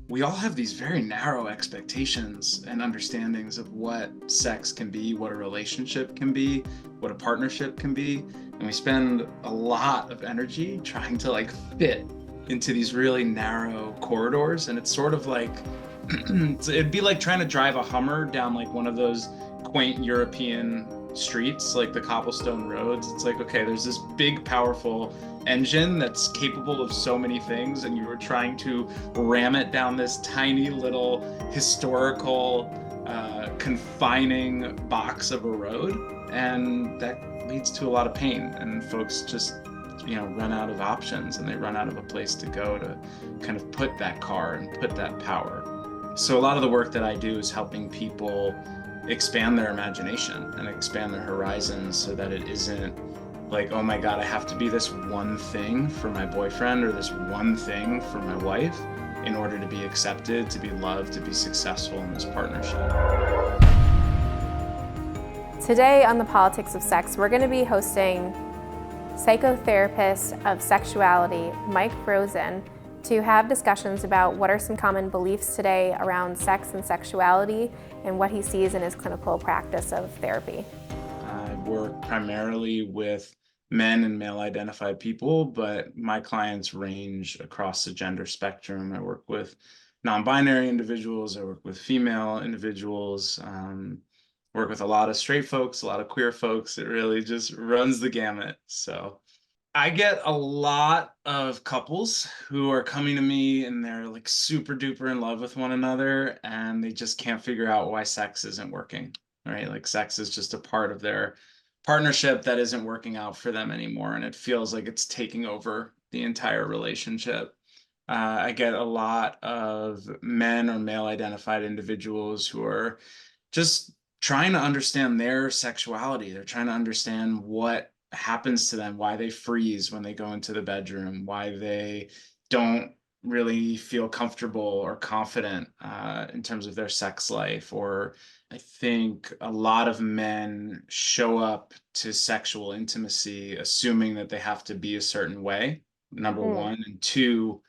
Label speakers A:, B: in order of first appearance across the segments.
A: we all have these very narrow expectations and understandings of what sex can be, what a relationship can be, what a partnership can be. And we spend a lot of energy trying to like fit into these really narrow corridors. And it's sort of like, it'd be like trying to drive a Hummer down like one of those quaint European streets, like the cobblestone roads. It's like, okay, there's this big, powerful engine that's capable of so many things, and you were trying to ram it down this tiny little historical, confining box of a road. And that leads to a lot of pain, and folks just run out of options, and they run out of a place to go to kind of put that car and put that power. So a lot of the work that I do is helping people expand their imagination and expand their horizons so that it isn't like, oh my God, I have to be this one thing for my boyfriend or this one thing for my wife in order to be accepted, to be loved, to be successful in this partnership.
B: Today on The Politics of Sex, we're going to be hosting psychotherapist of sexuality, Mike Rosen, to have discussions about what are some common beliefs today around sex and sexuality and what he sees in his clinical practice of therapy.
A: I work primarily with men and male-identified people, but my clients range across the gender spectrum. I work with non-binary individuals, I work with female individuals, work with a lot of straight folks, a lot of queer folks. It really just runs the gamut. So I get a lot of couples who are coming to me and they're like super duper in love with one another, and they just can't figure out why sex isn't working, right? Like sex is just a part of their partnership that isn't working out for them anymore, and it feels like it's taking over the entire relationship. I get a lot of men or male identified individuals who are just trying to understand their sexuality. They're trying to understand what happens to them, why they freeze when they go into the bedroom, why they don't really feel comfortable or confident in terms of their sex life. Or I think a lot of men show up to sexual intimacy assuming that they have to be a certain way, number one, and two,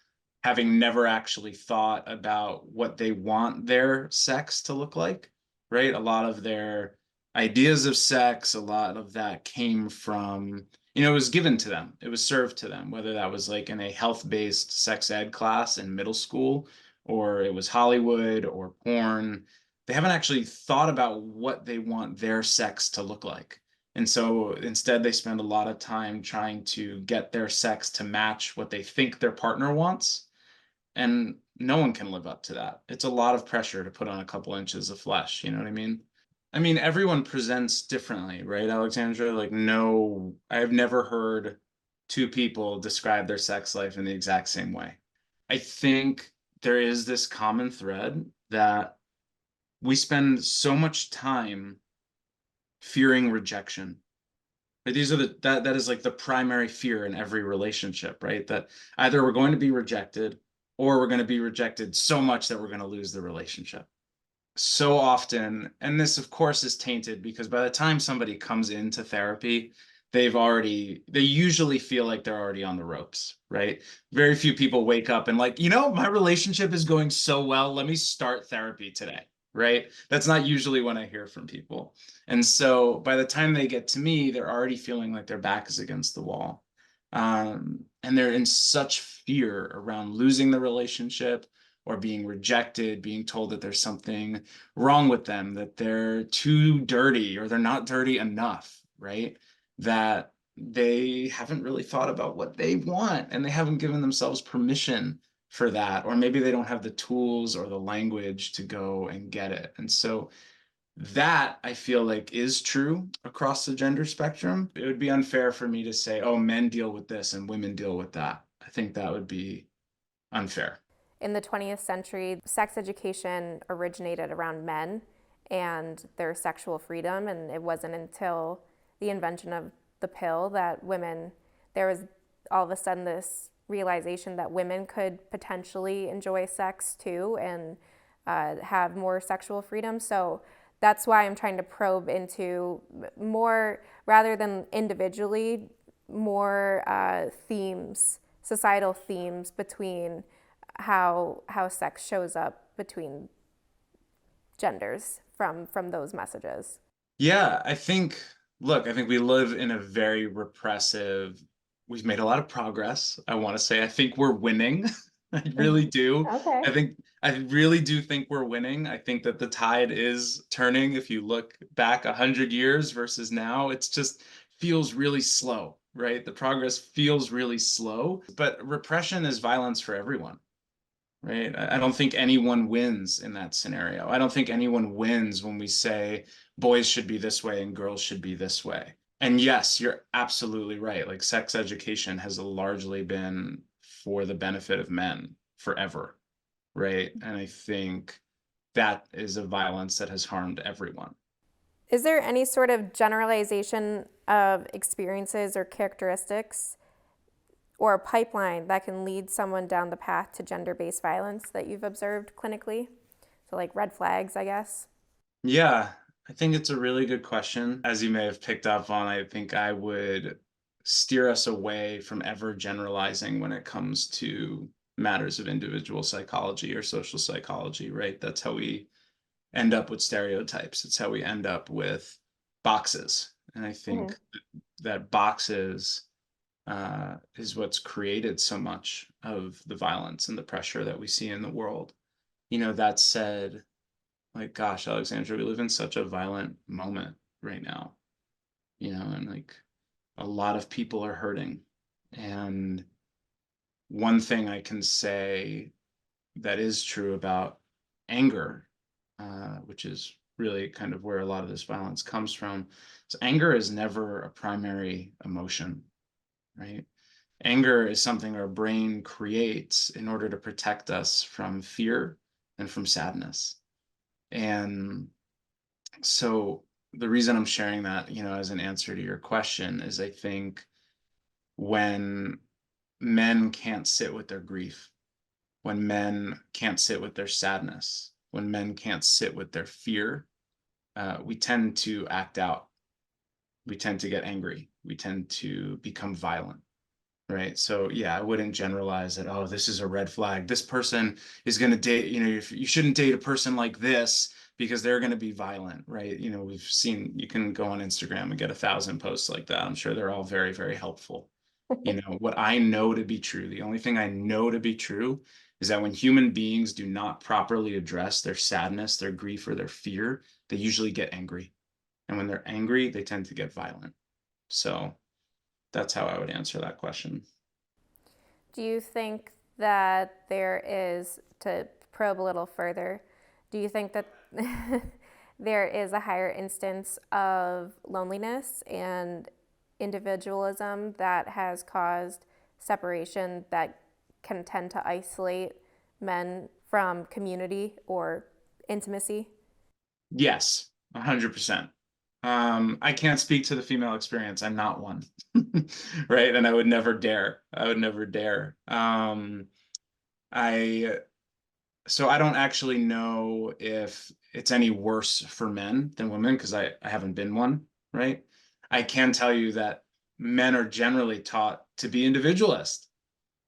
A: having never actually thought about what they want their sex to look like, right? A lot of their ideas of sex, a lot of that came from, it was given to them, it was served to them, whether that was like in a health-based sex ed class in middle school, or it was Hollywood or porn. They haven't actually thought about what they want their sex to look like. And so instead, they spend a lot of time trying to get their sex to match what they think their partner wants. And no one can live up to that. It's a lot of pressure to put on a couple inches of flesh. You know what I mean? I mean, everyone presents differently, right, Alexandra? Like, no, I've never heard two people describe their sex life in the exact same way. I think there is this common thread that we spend so much time fearing rejection. Right? These are that is like the primary fear in every relationship, right? That either we're going to be rejected or we're going to be rejected so much that we're going to lose the relationship. So often, and this of course is tainted because by the time somebody comes into therapy, they usually feel like they're already on the ropes, right? Very few people wake up and like, my relationship is going so well, let me start therapy today, right? That's not usually when I hear from people. And so by the time they get to me, they're already feeling like their back is against the wall. And they're in such fear around losing the relationship or being rejected, being told that there's something wrong with them, that they're too dirty or they're not dirty enough, right? That they haven't really thought about what they want, and they haven't given themselves permission for that, or maybe they don't have the tools or the language to go and get it. And so that I feel like is true across the gender spectrum. It would be unfair for me to say, oh, men deal with this and women deal with that. I think that would be unfair.
B: In the 20th century, sex education originated around men and their sexual freedom, and it wasn't until the invention of the pill that there was all of a sudden this realization that women could potentially enjoy sex too and have more sexual freedom. So that's why I'm trying to probe into more, rather than individually, more themes, societal themes between how sex shows up between genders from those messages.
A: Yeah, I think we live in a very repressive, we've made a lot of progress. I want to say, I think we're winning. I really do.
B: Okay.
A: I really do think we're winning. I think that the tide is turning. If you look back 100 years versus now, it's just feels really slow, right? The progress feels really slow, but repression is violence for everyone. Right? I don't think anyone wins in that scenario. I don't think anyone wins when we say boys should be this way and girls should be this way. And yes, you're absolutely right. Like sex education has largely been for the benefit of men forever, right? And I think that is a violence that has harmed everyone.
B: Is there any sort of generalization of experiences or characteristics or a pipeline that can lead someone down the path to gender-based violence that you've observed clinically? So like red flags, I guess.
A: Yeah, I think it's a really good question. As you may have picked up on, I think I would steer us away from ever generalizing when it comes to matters of individual psychology or social psychology, right? That's how we end up with stereotypes. It's how we end up with boxes. And I
B: Mm-hmm.
A: think that boxes is what's created so much of the violence and the pressure that we see in the world. That said, like, gosh, Alexandra, we live in such a violent moment right now, and like a lot of people are hurting. And one thing I can say that is true about anger, which is really kind of where a lot of this violence comes from, is anger is never a primary emotion, right? Anger is something our brain creates in order to protect us from fear and from sadness. And so the reason I'm sharing that, as an answer to your question is I think when men can't sit with their grief, when men can't sit with their sadness, when men can't sit with their fear, we tend to act out. We tend to get angry. We tend to become violent. Right. So yeah, I wouldn't generalize that, oh, this is a red flag. This person is going to date, you shouldn't date a person like this because they're going to be violent. Right. We've seen, you can go on Instagram and get 1,000 posts like that. I'm sure they're all very, very helpful. What I know to be true, the only thing I know to be true is that when human beings do not properly address their sadness, their grief, or their fear, they usually get angry. And when they're angry, they tend to get violent. So that's how I would answer that question.
B: Do you think that there is, to probe a little further, do you think that there is a higher instance of loneliness and individualism that has caused separation that can tend to isolate men from community or intimacy?
A: Yes, 100%. I can't speak to the female experience. I'm not one. Right? And I would never dare. I would never dare. I so I don't actually know if it's any worse for men than women because I haven't been one, right? I can tell you that men are generally taught to be individualist,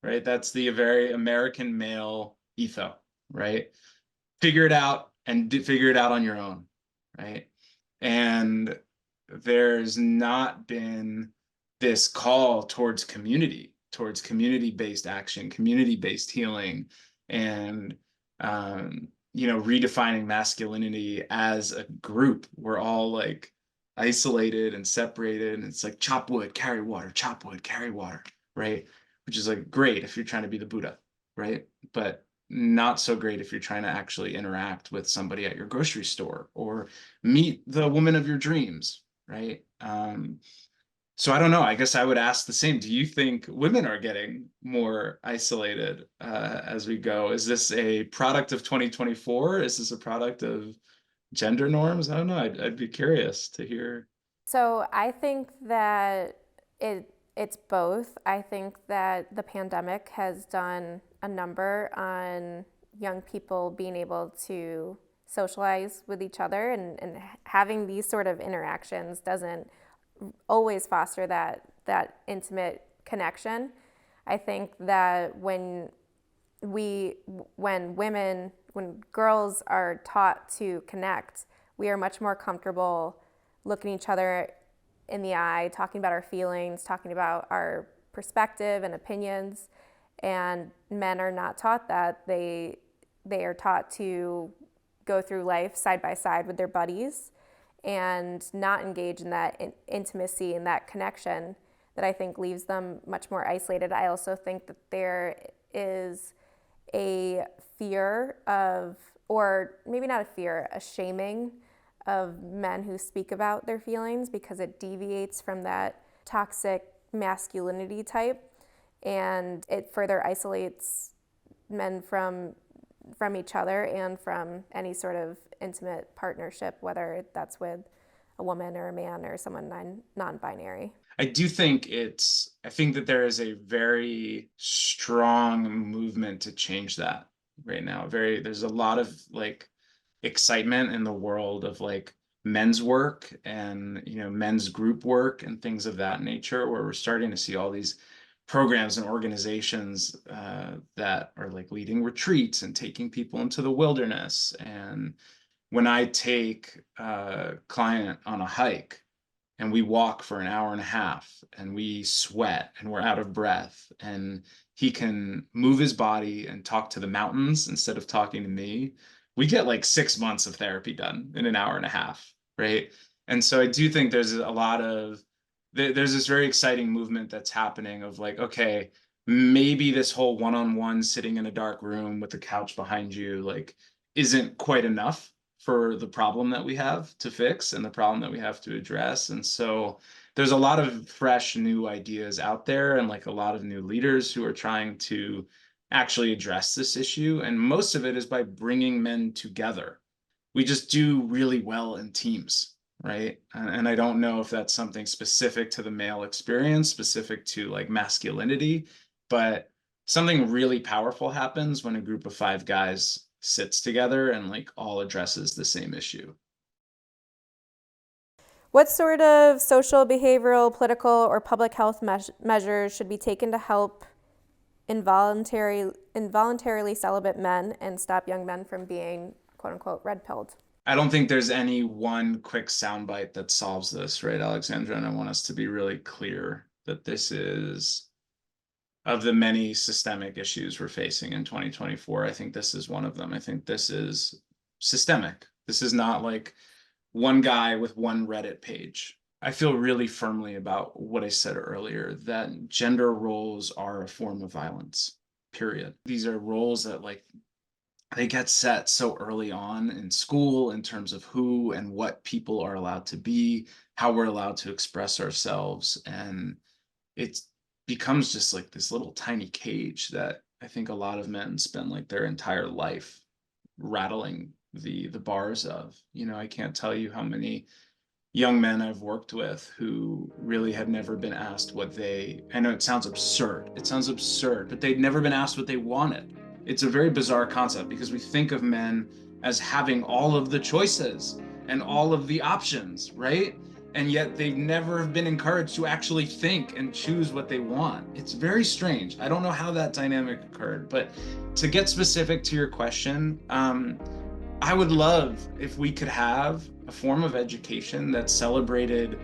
A: right? That's the very American male ethos, right? Figure it out and figure it out on your own, right? And there's not been this call towards community-based action, community-based healing, and redefining masculinity as a group. We're all like isolated and separated, and it's like chop wood, carry water, chop wood, carry water, right? Which is like great if you're trying to be the Buddha, right? But not so great if you're trying to actually interact with somebody at your grocery store or meet the woman of your dreams, right? So I don't know. I guess I would ask the same. Do you think women are getting more isolated as we go? Is this a product of 2024? Is this a product of gender norms? I don't know. I'd be curious to hear.
B: So I think that it's both. I think that the pandemic has done a number on young people being able to socialize with each other, and having these sort of interactions doesn't always foster that intimate connection. I think that when we, when girls are taught to connect, we are much more comfortable looking each other in the eye, talking about our feelings, talking about our perspective and opinions. And men are not taught that. They are taught to go through life side by side with their buddies and not engage in that intimacy and that connection that I think leaves them much more isolated. I also think that there is a fear of, or maybe not a fear, a shaming of men who speak about their feelings because it deviates from that toxic masculinity type, and it further isolates men from each other and from any sort of intimate partnership, whether that's with a woman or a man or someone non-binary.
A: I think that there is a very strong movement to change that right now. There's a lot of like excitement in the world of like men's work and, men's group work and things of that nature, where we're starting to see all these programs and organizations that are like leading retreats and taking people into the wilderness. And when I take a client on a hike and we walk for an hour and a half and we sweat and we're out of breath and he can move his body and talk to the mountains instead of talking to me, we get like 6 months of therapy done in an hour and a half, right? And so I do think there's this very exciting movement that's happening of like, okay, maybe this whole one-on-one sitting in a dark room with the couch behind you like isn't quite enough for the problem that we have to fix and the problem that we have to address. And so there's a lot of fresh new ideas out there and like a lot of new leaders who are trying to actually address this issue. And most of it is by bringing men together. We just do really well in teams, right? And I don't know if that's something specific to the male experience, specific to like masculinity, but something really powerful happens when a group of 5 guys sits together and like all addresses the same issue.
B: What sort of social, behavioral, political, or public health measures should be taken to help involuntarily celibate men and stop young men from being quote unquote red pilled?
A: I don't think there's any one quick soundbite that solves this, right, Alexandra? And I want us to be really clear that this is, of the many systemic issues we're facing in 2024, I think this is one of them. I think this is systemic. This is not like one guy with one Reddit page. I feel really firmly about what I said earlier, that gender roles are a form of violence, period. These are roles that like they get set so early on in school in terms of who and what people are allowed to be, how we're allowed to express ourselves. And it becomes just like this little tiny cage that I think a lot of men spend like their entire life rattling the bars of. I can't tell you how many young men I've worked with who really had never been asked I know it sounds absurd, but they'd never been asked what they wanted. It's a very bizarre concept because we think of men as having all of the choices and all of the options, right? And yet they've never been encouraged to actually think and choose what they want. It's very strange. I don't know how that dynamic occurred, but to get specific to your question, I would love if we could have a form of education that celebrated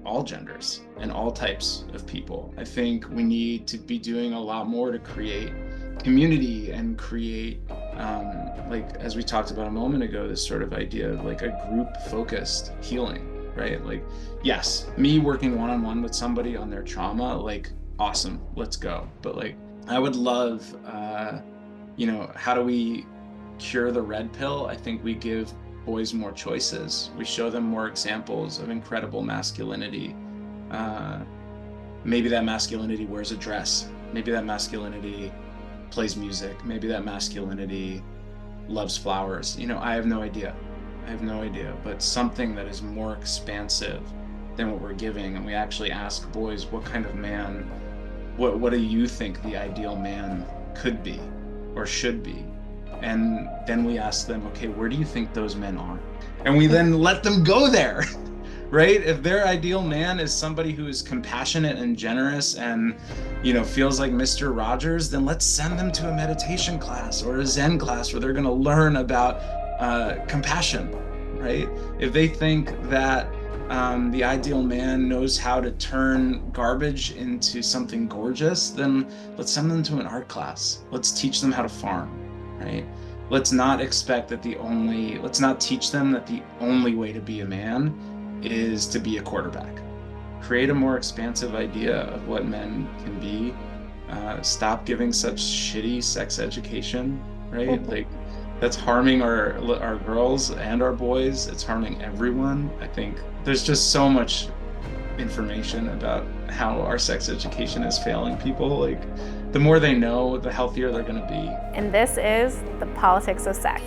A: all genders and all types of people. I think we need to be doing a lot more to create community and create, like as we talked about a moment ago, this sort of idea of like a group-focused healing, right? Like, yes, me working one-on-one with somebody on their trauma, like, awesome, let's go. But like, I would love, how do we cure the red pill? I think we give boys more choices. We show them more examples of incredible masculinity. Maybe that masculinity wears a dress. Maybe that masculinity plays music. Maybe that masculinity loves flowers. I have no idea. But something that is more expansive than what we're giving. And we actually ask boys, what kind of man, what do you think the ideal man could be or should be? And then we ask them, okay, where do you think those men are? And we then let them go there, right? If their ideal man is somebody who is compassionate and generous and, feels like Mr. Rogers, then let's send them to a meditation class or a Zen class where they're going to learn about compassion, right? If they think that the ideal man knows how to turn garbage into something gorgeous, then let's send them to an art class. Let's teach them how to farm, right? Let's not teach them that the only way to be a man is to be a quarterback. Create a more expansive idea of what men can be. Stop giving such shitty sex education, right? Like, that's harming our girls and our boys. It's harming everyone. I think there's just so much information about how our sex education is failing people. Like, the more they know, the healthier they're going to be.
B: And this is The Politics of Sex.